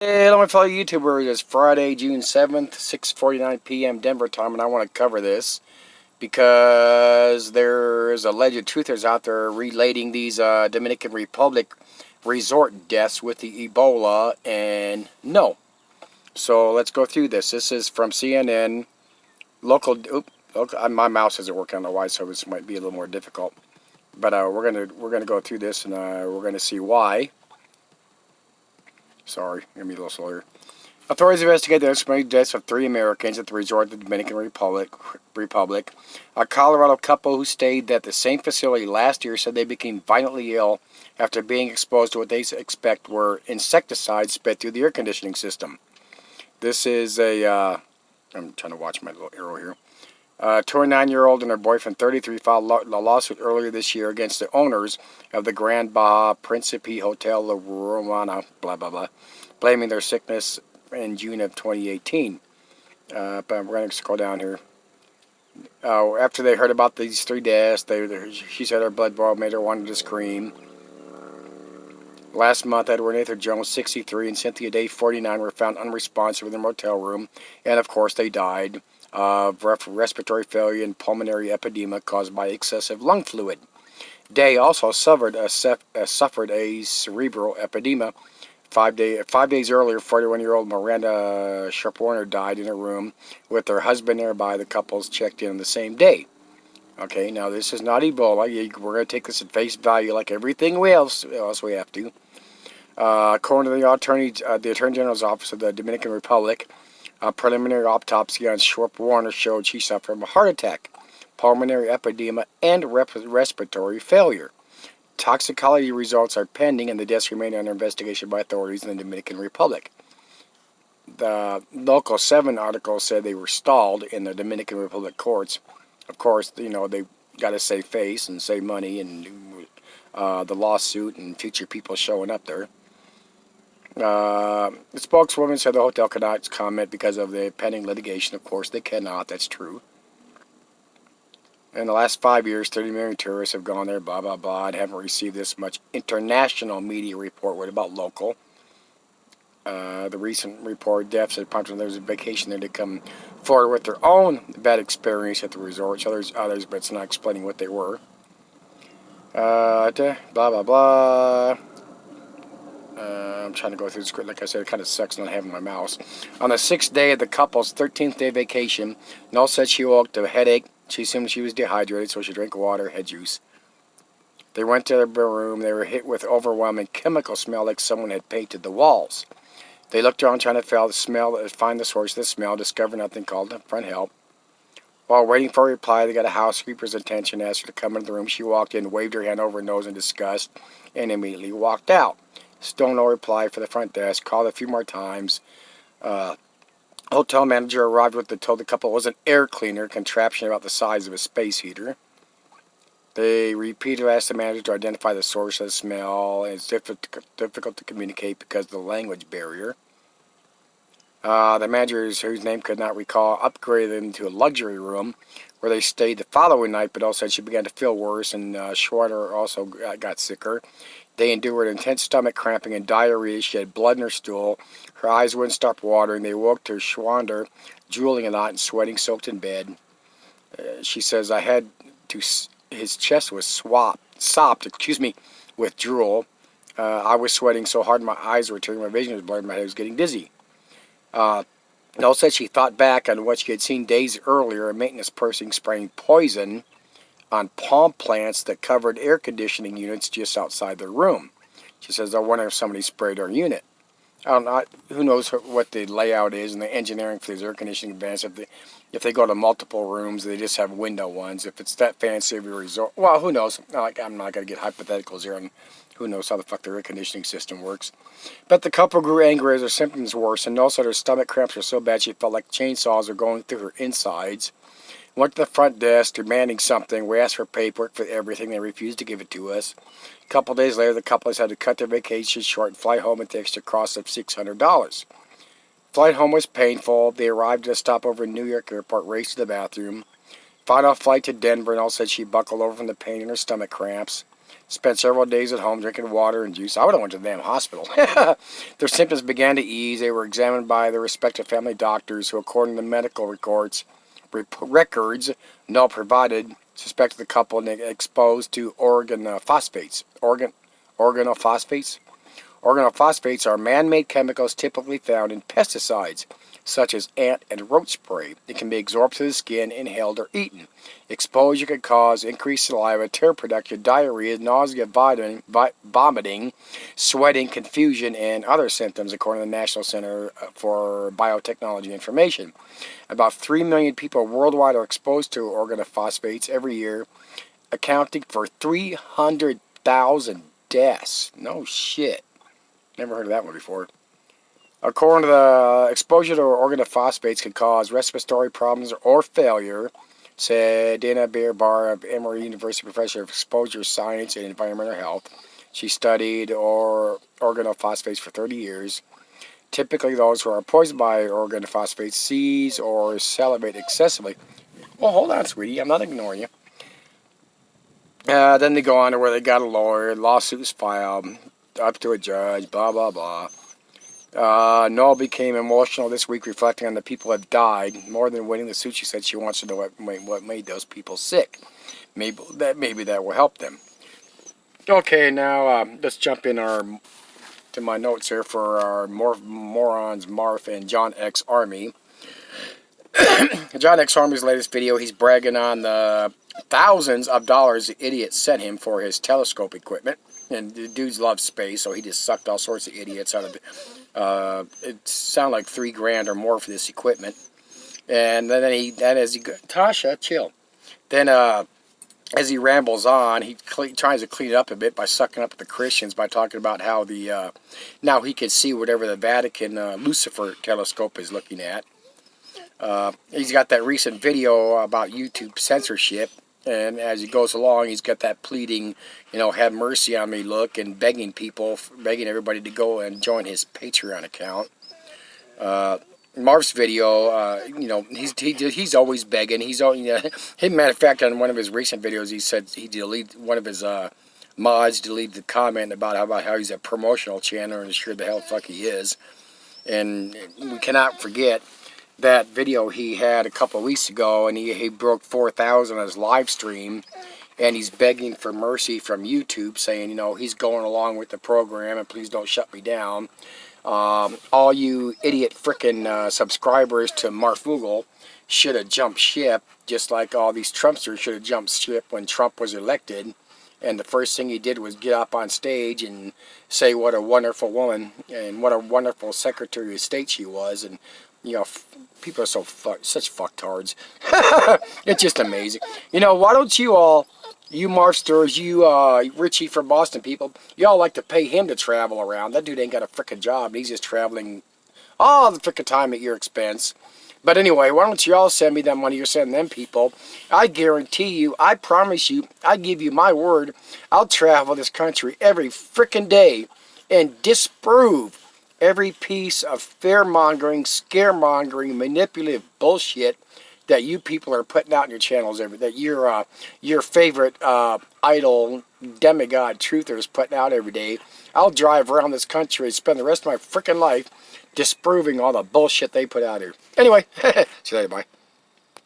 Hello, my fellow YouTubers. It's Friday, June 7th, 6:49 p.m. Denver time, and I want to cover this because there's alleged truthers out there relating these Dominican Republic resort deaths with the Ebola, and no. So let's go through this. This is from CNN. My mouse isn't working on the why, so this might be a little more difficult. But we're gonna go through this, and we're gonna see why. Sorry, I'm gonna be a little slower. Authorities investigate the estimated deaths of 3 Americans at the resort of the Dominican Republic. A Colorado couple who stayed at the same facility last year said they became violently ill after being exposed to what they expect were insecticides spit through the air conditioning system. This is I'm trying to watch my little arrow here. 29-year-old and her boyfriend, 33, filed a lawsuit earlier this year against the owners of the Grand Baja Principe Hotel La Romana, blah, blah, blah, blaming their sickness in June of 2018. But we're going to scroll down here. After they heard about these 3 deaths, she said her blood boil made her want to scream. Last month, Edward and Nathan Jones, 63, and Cynthia Day, 49, were found unresponsive in their motel room, and of course they died of respiratory failure and pulmonary edema caused by excessive lung fluid. Day also suffered a cerebral edema. 5 days earlier, 41-year-old Miranda Sharp-Warner died in her room with her husband nearby. The couples checked in on the same day. Okay, now this is not Ebola. We're going to take this at face value like everything else we have to. According to the Attorney General's Office of the Dominican Republic, a preliminary autopsy on Sharp-Warner showed she suffered from a heart attack, pulmonary edema, and respiratory failure. Toxicology results are pending, and the deaths remain under investigation by authorities in the Dominican Republic. The Local 7 article said they were stalled in the Dominican Republic courts. Of course, they got to save face and save money and the lawsuit and future people showing up there. The spokeswoman said the hotel cannot comment because of the pending litigation. Of course, they cannot. That's true. In the last 5 years, 30 million tourists have gone there, blah, blah, blah, and haven't received this much international media report. What about local? The recent report, deaths had prompted those on vacation there to come forward with their own bad experience at the resort. So there's others, but it's not explaining what they were. Blah, blah, blah. I'm trying to go through the script. Like I said, it kind of sucks not having my mouse. On the 6th day of the couple's 13th day vacation, Noel said she woke to a headache. She assumed she was dehydrated, so she drank water, had juice. They went to their room. They were hit with overwhelming chemical smell like someone had painted the walls. They looked around trying to find the source of the smell, discovered nothing, called the front help. While waiting for a reply, they got a housekeeper's attention, asked her to come into the room. She walked in, waved her hand over her nose in disgust, and immediately walked out. Still no reply for the front desk. Called a few more times. Hotel manager arrived told the couple it was an air cleaner contraption about the size of a space heater. They repeatedly asked the manager to identify the source of the smell, and it's difficult to communicate because of the language barrier. The manager, whose name could not recall, upgraded them to a luxury room where they stayed the following night, but also said she began to feel worse, and Schwarter also got sicker. They endured intense stomach cramping and diarrhea. She had blood in her stool. Her eyes wouldn't stop watering. They woke to Schwander drooling a lot and sweating, soaked in bed. She says, his chest was sopped with drool. I was sweating so hard my eyes were tearing, my vision was blurred, my head was getting dizzy. Noel said she thought back on what she had seen days earlier, a maintenance person spraying poison on palm plants that covered air conditioning units just outside their room. She says, I wonder if somebody sprayed our unit. I don't know. Who knows what the layout is and the engineering for these air conditioning vents. If they go to multiple rooms, they just have window ones. If it's that fancy of a resort, well, who knows? I'm not going to get hypotheticals here on who knows how the fuck their air conditioning system works. But the couple grew angry as their symptoms worsened. And also, her stomach cramps were so bad she felt like chainsaws were going through her insides. Went to the front desk demanding something. We asked for paperwork for everything. They refused to give it to us. A couple days later, the couple had to cut their vacation short and fly home at the extra cost of $600. Flight home was painful. They arrived at a stopover in New York Airport, raced to the bathroom. Final flight to Denver, and all said she buckled over from the pain in her stomach cramps. Spent several days at home drinking water and juice. I would have went to the damn hospital. Their symptoms began to ease. They were examined by their respective family doctors, who, according to medical records, now provided, suspected the couple exposed to organophosphates. Organophosphates? Organophosphates are man-made chemicals typically found in pesticides, such as ant and roach spray. It can be absorbed through the skin, inhaled, or eaten. Exposure can cause increased saliva, tear production, diarrhea, nausea, vomiting, sweating, confusion, and other symptoms, according to the National Center for Biotechnology Information. About 3 million people worldwide are exposed to organophosphates every year, accounting for 300,000 deaths. No shit. Never heard of that one before. According to the exposure to organophosphates can cause respiratory problems or failure, said Dana Beer-Barr of Emory University professor of exposure science and environmental health. She studied organophosphates for 30 years. Typically, those who are poisoned by organophosphates seize or salivate excessively. Well, hold on, sweetie. I'm not ignoring you. Then they go on to where they got a lawyer, lawsuits filed, up to a judge, blah, blah, blah. Noel became emotional this week, reflecting on the people that died. More than winning the suit, she said she wants to know what made those people sick. Maybe that will help them. Okay, now let's jump in to my notes here for our morons, Marv and John X Army. John X Army's latest video, he's bragging on the thousands of dollars the idiot sent him for his telescope equipment. And the dudes love space, so he just sucked all sorts of idiots out of it. It sounded like $3,000 or more for this equipment. And then Tasha, chill. Then as he rambles on, he tries to clean it up a bit by sucking up the Christians by talking about how now he can see whatever the Vatican Lucifer telescope is looking at. He's got that recent video about YouTube censorship. And as he goes along, he's got that pleading, have mercy on me look, and begging everybody to go and join his Patreon account. Marv's video, he's always begging. Matter of fact, on one of his recent videos, he said one of his mods deleted the comment about how he's a promotional channel, and sure the hell fuck he is. And we cannot forget that video he had a couple of weeks ago, and he broke 4,000 on his live stream, and he's begging for mercy from YouTube, saying, he's going along with the program, and please don't shut me down. All you idiot frickin' subscribers to Marfoogle should have jumped ship, just like all these Trumpsters should have jumped ship when Trump was elected. And the first thing he did was get up on stage and say what a wonderful woman and what a wonderful Secretary of State she was. And people are such fucktards. It's just amazing. Why don't you all, you Marfsters, you Richie from Boston people, y'all like to pay him to travel around. That dude ain't got a frickin' job, and he's just traveling all the frickin' time at your expense. But anyway, why don't you all send me that money you're sending them people? I guarantee you, I promise you, I give you my word, I'll travel this country every frickin' day and disprove every piece of fear-mongering, scare-mongering, manipulative bullshit that you people are putting out in your channels, that your favorite idol demigod truther is putting out every day. I'll drive around this country and spend the rest of my frickin' life disproving all the bullshit they put out here. Anyway, see you later, bye.